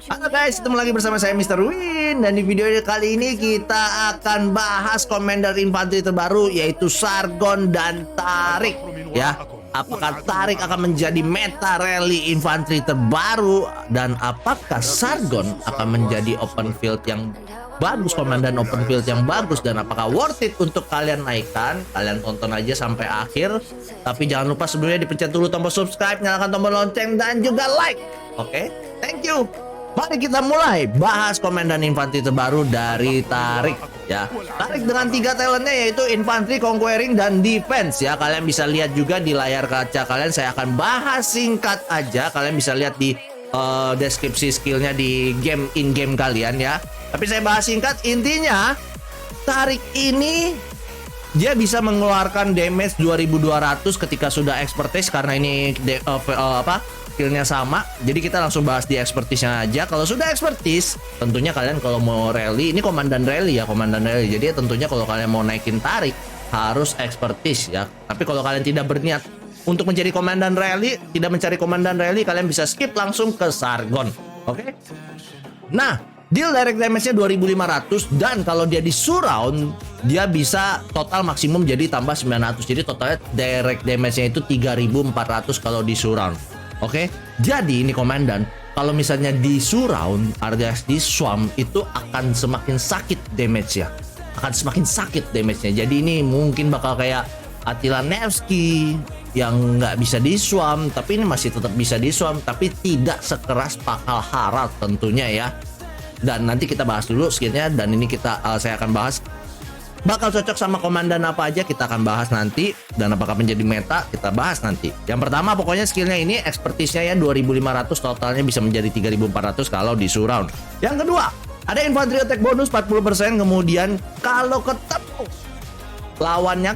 Halo guys, ketemu lagi bersama saya Mr. Win. Dan di video kali ini kita akan bahas Commander Infantry terbaru, yaitu Sargon dan Tariq. Ya, apakah Tariq akan menjadi meta rally infantry terbaru, dan apakah Sargon akan menjadi open field yang bagus, komandan open field yang bagus, dan apakah worth it untuk kalian naikkan? Kalian tonton aja sampai akhir. Tapi jangan lupa sebelumnya dipencet dulu tombol subscribe, nyalakan tombol lonceng, dan juga like. Oke, thank you. Mari kita mulai bahas komandan infantry terbaru dari Tariq. Ya, Tariq dengan 3 talentnya, yaitu infantry, conquering, dan defense. Ya, kalian bisa lihat juga di layar kaca kalian. Saya akan bahas singkat aja. Kalian bisa lihat di deskripsi skillnya di in game kalian ya. Tapi saya bahas singkat. Intinya Tariq ini dia bisa mengeluarkan damage 2200 ketika sudah expertise, karena ini skillnya sama. Jadi kita langsung bahas di expertise-nya aja. Kalau sudah expertise, tentunya kalian kalau mau rally, ini komandan rally ya, komandan rally. Jadi tentunya kalau kalian mau naikin Tariq harus expertise ya. Tapi kalau kalian tidak berniat untuk mencari komandan rally, tidak mencari komandan rally, kalian bisa skip langsung ke Sargon. Oke? Nah, deal direct damage-nya 2500, dan kalau dia di surround, dia bisa total maksimum jadi tambah 900. Jadi totalnya direct damage-nya itu 3400 kalau di surround. Oke, jadi ini komandan kalau misalnya di surround alias di swamp itu akan semakin sakit damage ya, akan semakin sakit damage-nya. Jadi ini mungkin bakal kayak Attila Nevsky yang nggak bisa di swamp, tapi ini masih tetap bisa di swamp, tapi tidak sekeras Pakal Harald tentunya ya. Dan nanti kita bahas dulu skillnya, dan ini saya akan bahas bakal cocok sama komandan apa aja, kita akan bahas nanti. Dan apakah menjadi meta, kita bahas nanti. Yang pertama pokoknya skillnya ini, expertise-nya ya 2500, totalnya bisa menjadi 3400 kalau di surround. Yang kedua, ada infantry attack bonus 40%, kemudian kalau ketemu lawannya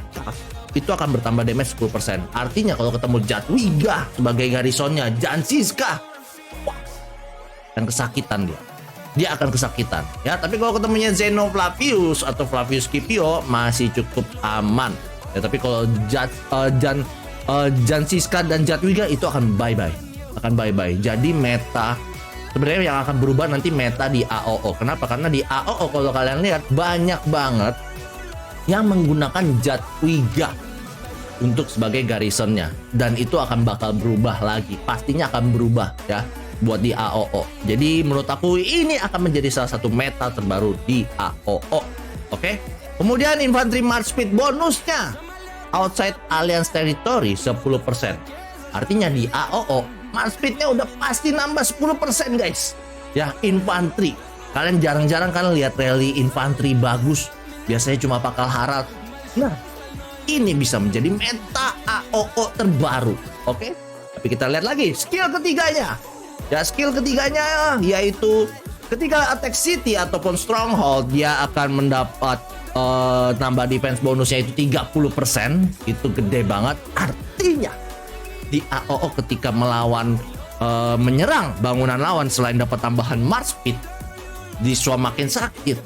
itu akan bertambah damage 10%. Artinya kalau ketemu Jadwiga sebagai garisonnya, Jansiska, dan kesakitan dia akan kesakitan ya. Tapi kalau ketemunya Zeno Flavius atau Flavius Scipio masih cukup aman ya. Tapi kalau Jansiska dan Jadwiga itu akan bye-bye, jadi meta sebenarnya yang akan berubah nanti meta di AOO. Kenapa? Karena di AOO kalau kalian lihat banyak banget yang menggunakan Jadwiga untuk sebagai garisonnya, dan itu akan bakal berubah lagi, pastinya akan berubah ya buat di AOO. Jadi menurut aku ini akan menjadi salah satu meta terbaru di AOO. Oke. Kemudian infantry march speed bonusnya outside alliance territory 10%. Artinya di AOO march speednya udah pasti nambah 10% guys. Ya, infantry. Kalian jarang-jarang kan lihat rally infantry bagus. Biasanya cuma Pakal Harald. Nah, ini bisa menjadi meta AOO terbaru. Oke. Tapi kita lihat lagi skill ketiganya. Ya, skill ketiganya yaitu ketika attack city ataupun stronghold, dia akan mendapat nambah defense bonusnya itu 30%. Itu gede banget. Artinya di AOO ketika melawan menyerang bangunan lawan, selain dapat tambahan march speed, di swamp makin sakit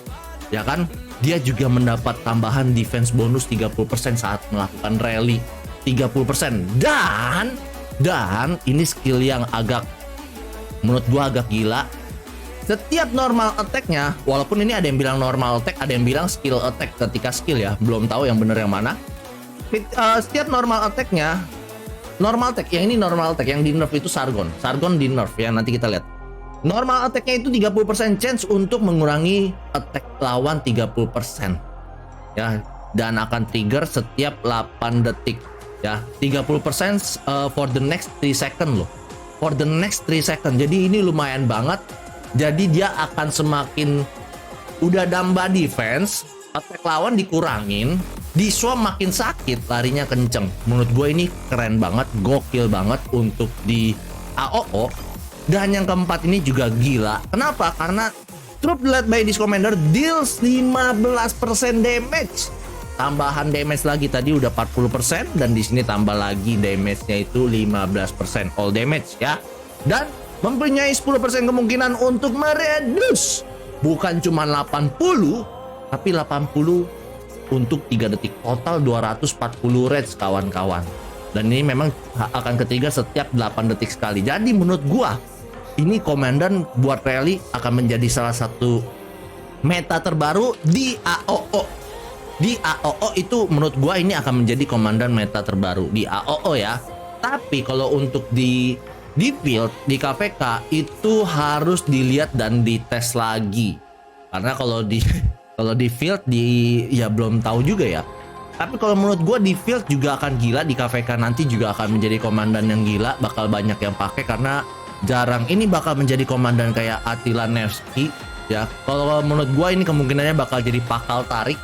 ya kan, dia juga mendapat tambahan defense bonus 30% saat melakukan rally. 30%. Dan ini skill yang menurut gua agak gila. Setiap normal attack-nya, walaupun ini ada yang bilang normal attack, ada yang bilang skill attack ketika skill ya, belum tahu yang bener yang mana. Setiap normal attack-nya, normal attack, yang ini normal attack, yang di nerf itu Sargon di nerf ya, nanti kita lihat. Normal attack-nya itu 30% chance untuk mengurangi attack lawan 30% ya, dan akan trigger setiap 8 detik ya. 30% for the next 3 second loh. For the next 3 second. Jadi ini lumayan banget. Jadi dia akan semakin udah nambah defense, attack lawan dikurangin, di swamp makin sakit, larinya kenceng. Menurut gue ini keren banget, gokil banget untuk di AOO. Dan yang keempat ini juga gila. Kenapa? Karena troop led by this commander deals 15% damage. Tambahan damage lagi, tadi udah 40%, dan di sini tambah lagi damage-nya itu 15% all damage ya. Dan mempunyai 10% kemungkinan untuk mereduce bukan cuma 80, tapi 80 untuk 3 detik. Total 240 rage kawan-kawan. Dan ini memang akan ketiga setiap 8 detik sekali. Jadi menurut gua ini komandan buat rally akan menjadi salah satu meta terbaru di AOO. Di AOO itu menurut gua ini akan menjadi komandan meta terbaru di AOO ya. Tapi kalau untuk di field, di KVK itu harus dilihat dan dites lagi. Karena kalau di field ya belum tahu juga ya. Tapi kalau menurut gue di field juga akan gila, di KVK nanti juga akan menjadi komandan yang gila, bakal banyak yang pakai karena jarang ini bakal menjadi komandan kayak Attila Nevsky ya. Kalau menurut gue ini kemungkinannya bakal jadi Pakal Tarik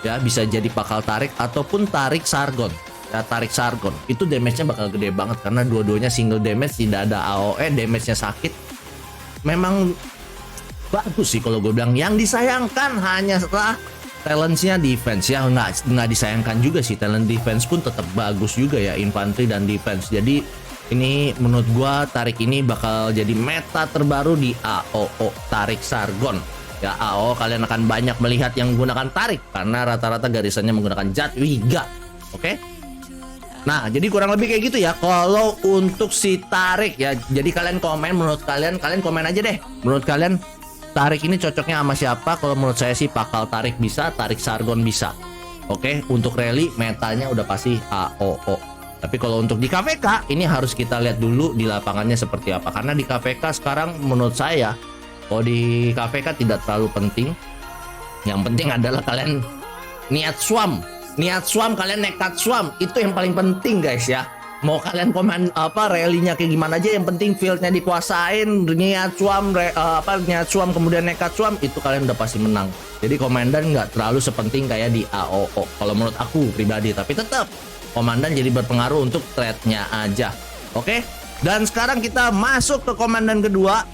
ya, bisa jadi Pakal Tarik ataupun Tarik Sargon. Ya, Tarik Sargon itu damage-nya bakal gede banget karena dua-duanya single damage, tidak ada AOE, damage-nya sakit. Memang bagus sih kalau gue bilang. Yang disayangkan hanya setelah talent-nya defense ya, nggak disayangkan juga sih, talent defense pun tetap bagus juga ya, infantry dan defense. Jadi ini menurut gua Tarik ini bakal jadi meta terbaru di AOO, Tarik Sargon. Ya AOO kalian akan banyak melihat yang menggunakan Tarik karena rata-rata garisannya menggunakan Jadwiga. Oke? Nah, jadi kurang lebih kayak gitu ya kalau untuk si Tarik ya. Jadi kalian komen, menurut kalian komen aja deh. Menurut kalian Tarik ini cocoknya sama siapa? Kalau menurut saya sih Pakal Tarik bisa, Tarik Sargon bisa. Oke, untuk rally metanya udah pasti AOO. Tapi kalau untuk di KVK ini harus kita lihat dulu di lapangannya seperti apa. Karena di KVK sekarang menurut saya kalau di KVK tidak terlalu penting. Yang penting adalah kalian niat swam. Niat swam, kalian nekat swam. Itu yang paling penting guys ya. Mau kalian komen rally-nya kayak gimana aja, yang penting field-nya dikuasain, niat swam, niat swam kemudian nekat swam, itu kalian udah pasti menang. Jadi komandan nggak terlalu sepenting kayak di AOO kalau menurut aku pribadi, tapi tetap komandan jadi berpengaruh untuk trade-nya aja. Oke? Dan sekarang kita masuk ke komandan kedua,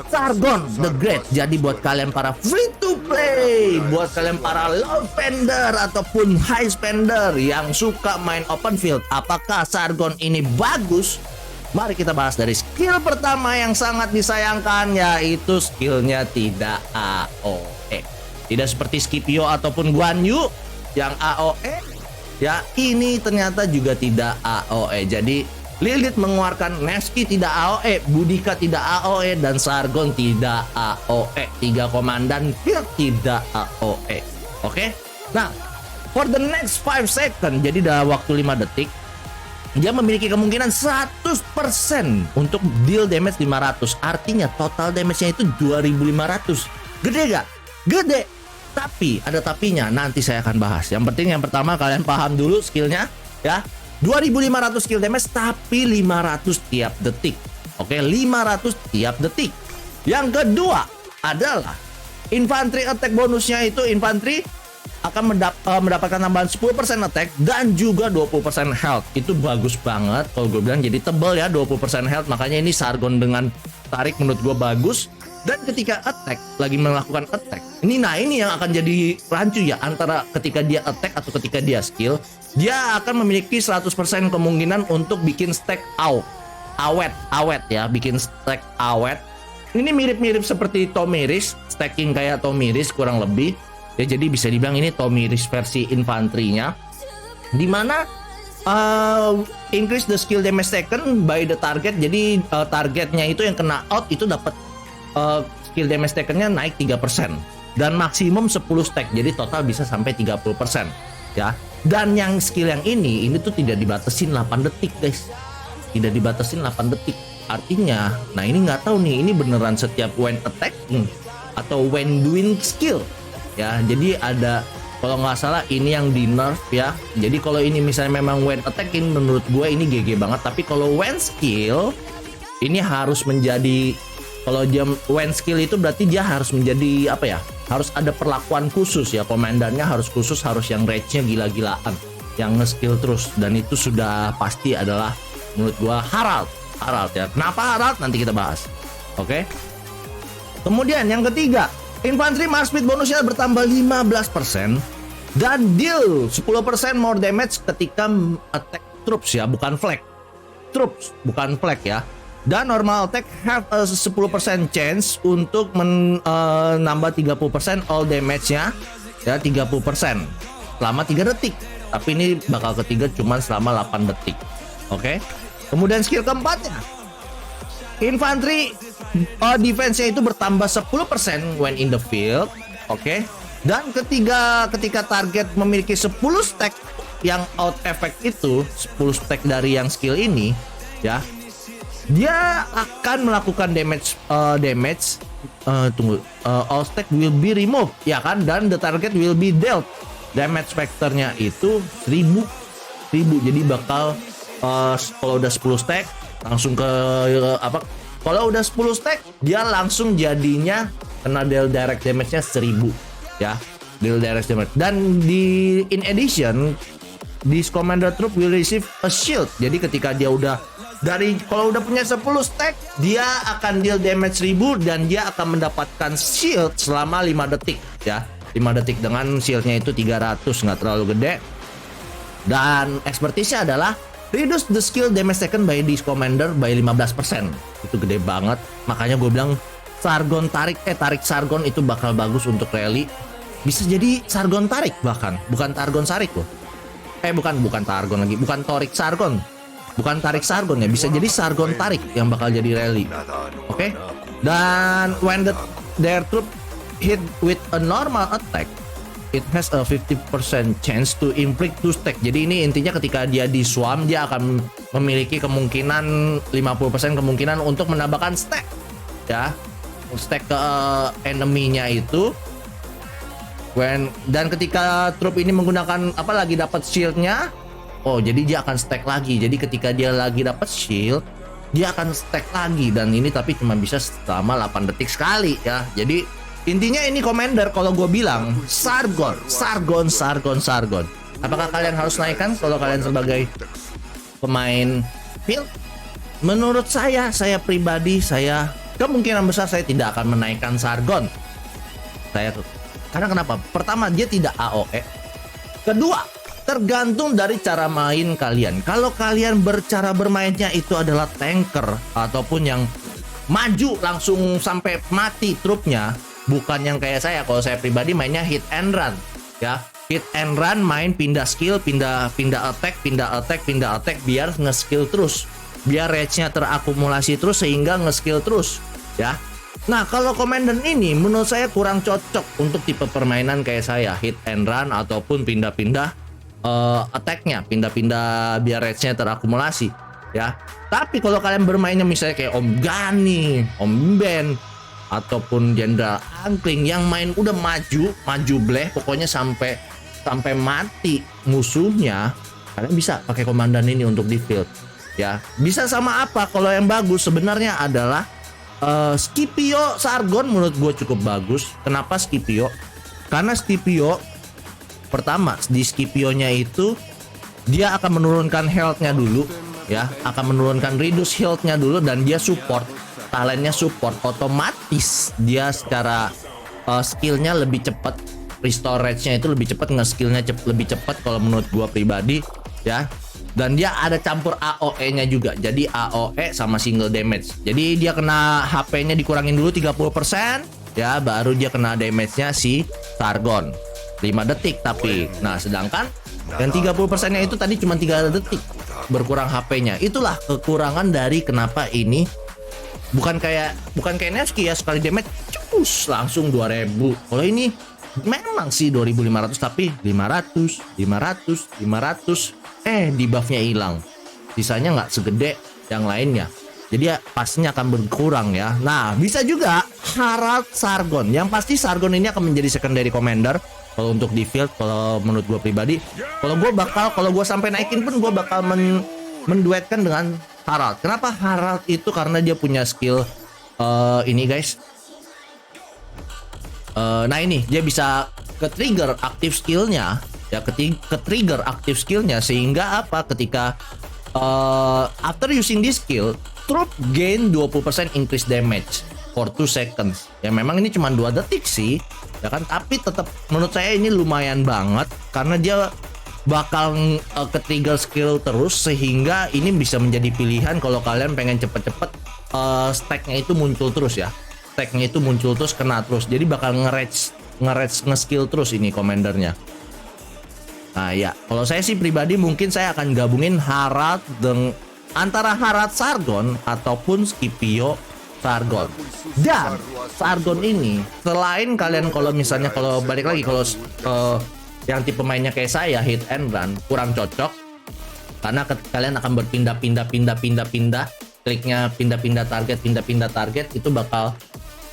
Sargon the Great. Jadi buat kalian para free to play, buat kalian para low spender ataupun high spender yang suka main open field, apakah Sargon ini bagus? Mari kita bahas dari skill pertama yang sangat disayangkan, yaitu skillnya tidak AOE. Tidak seperti Scipio ataupun Guan Yu yang AOE ya, ini ternyata juga tidak AOE. Jadi Lilith mengeluarkan Nevsky tidak AOE, Boudica tidak AOE, dan Sargon tidak AOE. 3 komandan field tidak AOE. Oke? Nah, for the next 5 second, jadi dalam waktu 5 detik, dia memiliki kemungkinan 100% untuk deal damage 500. Artinya total damage-nya itu 2500. Gede gak? Gede. Tapi, ada tapinya, nanti saya akan bahas. Yang penting yang pertama kalian paham dulu skillnya ya. 2500 skill damage tapi 500 tiap detik. Oke, 500 tiap detik. Yang kedua adalah infantry attack bonusnya, itu infantry akan mendapatkan tambahan 10% attack dan juga 20% health. Itu bagus banget kalau gue bilang, jadi tebel ya 20% health. Makanya ini Sargon dengan Tarik menurut gue bagus. Dan ketika attack, lagi melakukan attack, ini yang akan jadi rancu ya, antara ketika dia attack atau ketika dia skill, dia akan memiliki 100% kemungkinan untuk bikin stack awet ya, bikin stack awet. Ini mirip-mirip seperti Tomiris, stacking kayak Tomiris kurang lebih ya. Jadi bisa dibilang ini Tomiris versi infantrinya, dimana increase the skill damage taken by the target. Jadi targetnya itu yang kena out itu dapat skill damage taken-nya naik 3% dan maksimum 10 stack, jadi total bisa sampai 30% ya. Dan yang skill yang ini tuh tidak dibatasin 8 detik guys, tidak dibatasin 8 detik. Artinya, nah ini nggak tahu nih, ini beneran setiap when attacking atau when doing skill ya. Jadi ada, kalau nggak salah ini yang di nerf ya. Jadi kalau ini misalnya memang when attacking, menurut gue ini GG banget. Tapi kalau when skill ini harus menjadi, kalau dia when skill itu berarti dia harus menjadi apa ya, harus ada perlakuan khusus ya. Komandannya harus khusus, harus yang rage-nya gila-gilaan, yang nge-skill terus. Dan itu sudah pasti adalah menurut gua Harald ya. Kenapa Harald? Nanti kita bahas. Oke. Kemudian yang ketiga, infantry march speed bonusnya bertambah 15% dan deal 10% more damage ketika attack troops ya, bukan flag. Troops, bukan flag ya. Dan normal attack have a 10% chance untuk menambah 30% all damage-nya ya, 30% selama 3 detik. Tapi ini bakal ketiga cuman selama 8 detik. Oke. Kemudian skill keempatnya, Infantry defense-nya itu bertambah 10% when in the field. Oke. Dan ketika target memiliki 10 stack yang out effect itu, 10 stack dari yang skill ini, ya. Dia akan melakukan damage all stack will be removed, ya kan, dan the target will be dealt. Damage factornya itu 1000. Jadi bakal kalau udah 10 stack langsung ke kalau udah 10 stack dia langsung jadinya kena deal direct damage-nya 1000, ya. Deal direct damage. Dan in addition, this commander troop will receive a shield. Jadi ketika dia udah kalau udah punya 10 stack, dia akan deal damage 1000 dan dia akan mendapatkan shield selama 5 detik, ya. 5 detik dengan shieldnya itu 300, nggak terlalu gede. Dan expertise-nya adalah reduce the skill damage taken by this commander by 15%. Itu gede banget. Makanya gue bilang Sargon tarik Sargon itu bakal bagus untuk rally. Bisa jadi Sargon tarik bahkan, bukan Targon Sarik loh. Bukan Targon lagi, bukan Torik Sargon. Bukan tarik Sargon ya, bisa jadi Sargon tarik yang bakal jadi rally. Oke? Dan when their troop hit with a normal attack, it has a 50% chance to inflict 2 stack. Jadi ini intinya ketika dia di swarm, dia akan memiliki kemungkinan 50% kemungkinan untuk menambahkan stack, ya. Stack ke enemy-nya itu. Dan ketika troop ini menggunakan lagi dapat shield-nya, jadi dia akan stack lagi. Jadi ketika dia lagi dapat shield, dia akan stack lagi. Dan ini tapi cuma bisa selama 8 detik sekali, ya. Jadi intinya ini commander kalau gue bilang Sargon. Apakah kalian harus naikkan kalau kalian sebagai pemain field? Menurut saya pribadi, kemungkinan besar saya tidak akan menaikkan Sargon. Karena kenapa? Pertama, dia tidak AOE. Kedua, tergantung dari cara main kalian. Kalau kalian cara bermainnya itu adalah tanker ataupun yang maju langsung sampai mati trupnya, bukan yang kayak saya. Kalau saya pribadi mainnya hit and run, ya. Hit and run, main pindah skill, pindah attack biar nge-skill terus. Biar rage-nya terakumulasi terus sehingga nge-skill terus, ya. Nah, kalau komandan ini menurut saya kurang cocok untuk tipe permainan kayak saya, hit and run ataupun pindah-pindah attack-nya, pindah-pindah biar rage-nya terakumulasi, ya. Tapi kalau kalian bermainnya misalnya kayak Om Gani, Om Ben, ataupun Jenderal Angkling yang main udah maju bleh, pokoknya sampai mati musuhnya, kalian bisa pakai komandan ini untuk di field, ya. Bisa sama apa? Kalau yang bagus sebenarnya adalah Scipio Sargon menurut gue cukup bagus. Kenapa Scipio? Karena Scipio pertama di Scipio-nya itu dia akan menurunkan health-nya dulu, ya, akan menurunkan reduce health-nya dulu, dan dia support, talentnya support, otomatis dia secara skill-nya lebih cepat, restore rate-nya itu lebih cepat, nge-skill-nya lebih cepat kalau menurut gue pribadi, ya. Dan dia ada campur AOE-nya juga. Jadi AOE sama single damage. Jadi dia kena HP-nya dikurangin dulu 30%, ya, baru dia kena damage-nya si Sargon. 5 detik tapi. Nah, sedangkan yang 30%-nya itu tadi cuma 3 detik berkurang HP-nya. Itulah kekurangan dari kenapa ini bukan kayak Nevsky ya, sekali damage cus langsung 2000. Kalau ini memang sih 2500 tapi 500 di buff-nya hilang. Sisanya nggak segede yang lainnya. Jadi ya pastinya akan berkurang, ya. Nah, bisa juga Harald Sargon. Yang pasti Sargon ini akan menjadi secondary commander kalau untuk di field. Kalau menurut gue pribadi, kalau gue sampai naikin pun gue bakal menduetkan dengan Harald. Kenapa Harald itu? Karena dia punya skill ini guys. Nah ini dia bisa ke trigger aktif skillnya, ya, ke trigger aktif skillnya, sehingga apa, ketika after using this skill troop gain 20% increase damage for 2 seconds. Ya memang ini cuma 2 detik sih, ya kan, tapi tetap menurut saya ini lumayan banget karena dia bakal ke trigger skill terus, sehingga ini bisa menjadi pilihan kalau kalian pengen cepet-cepet stacknya itu muncul terus, ya. Stacknya itu muncul terus, kena terus, jadi bakal nge-skill terus ini komandernya. Nah ya, kalau saya sih pribadi mungkin saya akan gabungin Harald antara Harald Sargon ataupun Scipio Sargon. Dan Sargon ini selain kalian kalau misalnya kalau balik lagi kalau yang tipe mainnya kayak saya hit and run kurang cocok karena kalian akan berpindah-pindah kliknya pindah-pindah target itu bakal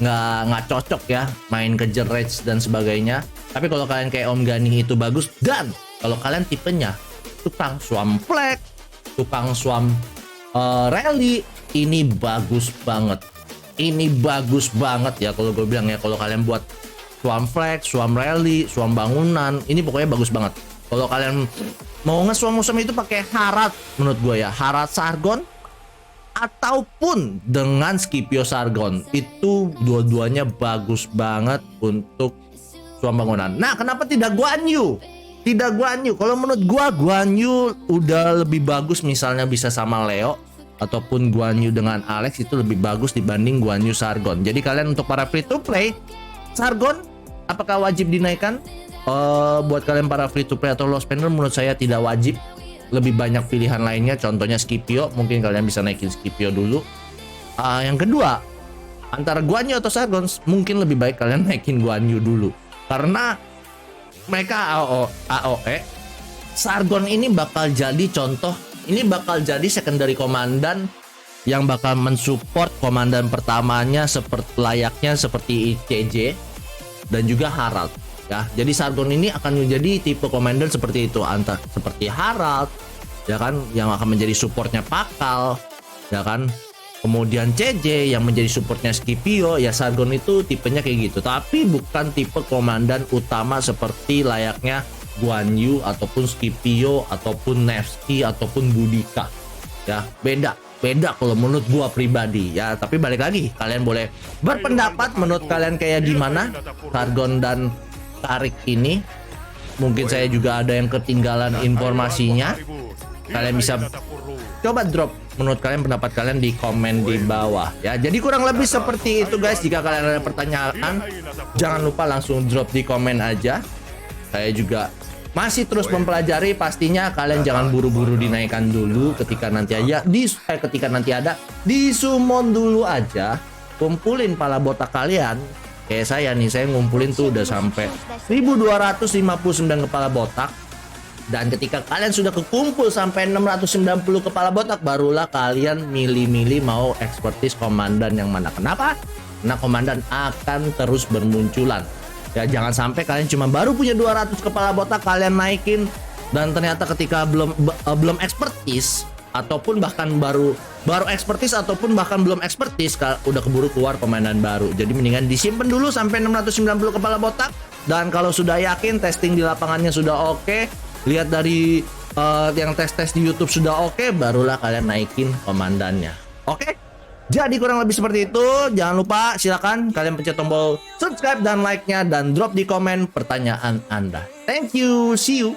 nggak cocok ya main kejar rage dan sebagainya. Tapi kalau kalian kayak Om Gani itu bagus, dan kalau kalian tipenya tukang swamp flag, tukang swamp rally, ini bagus banget. Ini bagus banget ya kalau gue bilang ya, kalau kalian buat swamp flag, swamp rally, swamp bangunan, ini pokoknya bagus banget. Kalau kalian mau nge-swamp itu pakai Harald, menurut gue ya, Harald Sargon ataupun dengan Scipio Sargon, itu dua-duanya bagus banget untuk swamp bangunan. Nah, kenapa tidak Guan Yu? Tidak Guan Yu. Kalau menurut gua Guan Yu udah lebih bagus, misalnya bisa sama Leo ataupun Guan Yu dengan Alex itu lebih bagus dibanding Guan Yu Sargon. Jadi kalian untuk para free to play, Sargon apakah wajib dinaikkan? Buat kalian para free to play atau low spender, menurut saya tidak wajib. Lebih banyak pilihan lainnya, contohnya Scipio, mungkin kalian bisa naikin Scipio dulu. Yang kedua, antara Guan Yu atau Sargon, mungkin lebih baik kalian naikin Guan Yu dulu. Karena mereka AOE, Sargon ini bakal jadi contoh, ini bakal jadi secondary komandan yang bakal mensupport komandan pertamanya layaknya seperti ICJ dan juga Harald ya. Jadi Sargon ini akan menjadi tipe komandan seperti itu, antara seperti Harald ya kan, yang akan menjadi supportnya Pakal ya kan. Kemudian CJ yang menjadi supportnya Scipio, ya Sargon itu tipenya kayak gitu. Tapi bukan tipe komandan utama seperti layaknya Guan Yu ataupun Scipio ataupun Nevsky ataupun Boudica. Ya, beda kalau menurut gua pribadi ya. Tapi balik lagi, kalian boleh berpendapat menurut kalian kayak gimana Sargon dan Tarik ini. Mungkin saya juga ada yang ketinggalan informasinya. Kalian bisa coba drop menurut kalian, pendapat kalian di komen di bawah ya. Jadi kurang lebih seperti itu guys. Jika kalian ada pertanyaan, jangan lupa langsung drop di komen aja. Saya juga masih terus mempelajari. Pastinya kalian jangan buru-buru dinaikkan dulu. Ketika nanti ada di summon dulu aja. Kumpulin pala botak kalian. Kayak saya nih, saya ngumpulin tuh udah sampai 1259 kepala botak. Dan ketika kalian sudah kekumpul sampai 690 kepala botak, barulah kalian milih-milih mau expertise komandan yang mana. Kenapa? Karena komandan akan terus bermunculan. Ya, jangan sampai kalian cuma baru punya 200 kepala botak kalian naikin, dan ternyata ketika belum expertise ataupun bahkan baru expertise ataupun bahkan belum expertise udah keburu keluar komandan baru. Jadi mendingan disimpan dulu sampai 690 kepala botak, dan kalau sudah yakin testing di lapangannya sudah oke, lihat dari yang tes-tes di YouTube sudah oke, barulah kalian naikin komandannya. Oke? Jadi kurang lebih seperti itu. Jangan lupa silakan kalian pencet tombol subscribe dan like-nya, dan drop di komen pertanyaan Anda. Thank you. See you.